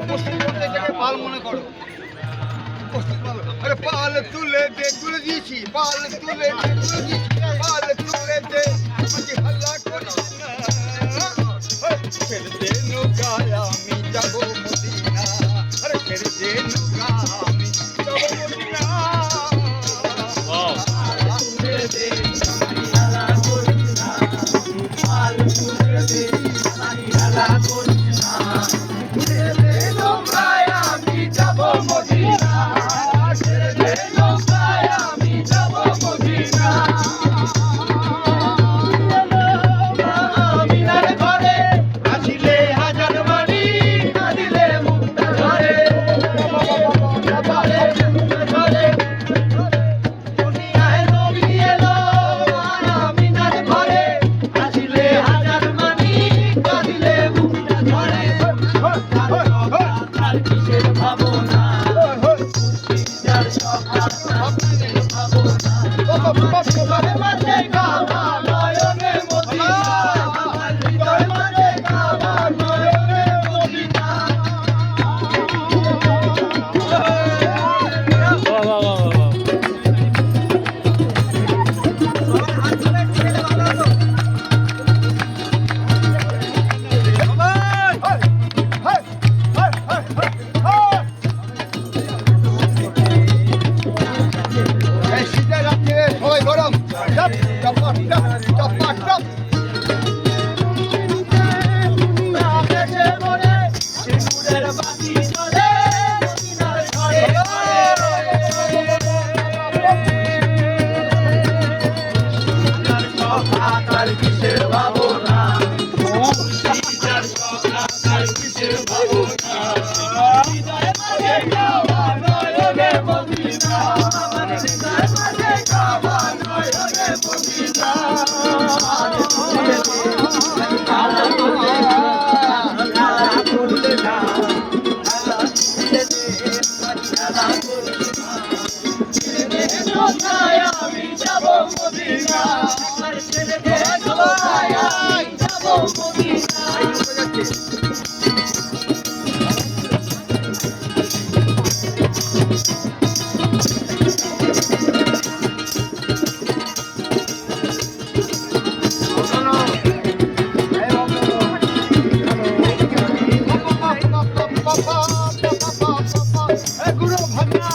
উপস্থিত করতে এটাকে পাল মনে করো। আরে পাল তুলে দে, তুলে দিয়েছি, পাল তুলে দে, তুলে দিয়েছি, পাল তুলে দে, আজ হাল্লা করিস না। ছেড়ে দে নৌকায় আমি যাবো মদিনা, আরে ছেড়ে দে নৌকা আমি যাবো মদিনা। তুলে দে, হাল্লা করিস না, পাল তুলে দে, হাল্লা করিস না। ছেড়ে দে নৌকায় আমি যাবো মদিনা, ছেড়ে দে নৌকায় আমি যাবো মদিনা। আমিনার ঘরে আসিলে হাজার মানি, কাঁদিলে মুক্তা ধরে, ধরে, ধরে। দুনিয়ায় নবী এলো, আমিনার ঘরে আসিলে হাজার মানি, কাঁদিলে মুক্তা ধরে। তার কিসের ভাবনা, যার সকাল কিসের ভাবনা, হৃদয় মাঝে কাবা নয়নে মদিনা, হৃদয় মাঝে কাবা নয়নে মদিনা। এই শীতের রাত্রে সবাই গরম, চাপ চাপ চাপ চাপ চাপ। আকাশে মনে সিঁদুরের বাতি জ্বলে, মদিনার ঘরে ঘরে। যার সখা তার কিসের ভাবনা, যার সখা তার কিসের ভাবনা, হৃদয় মাঝে কাবা নয়নে মদিনা, আমার হৃদয় মাঝে কাবা নয়নে মদিনা। আমি যাবো মদিনা, ছেড়ে দে নৌকায় আমি যাবো মদিনা। গুরু ভাগনা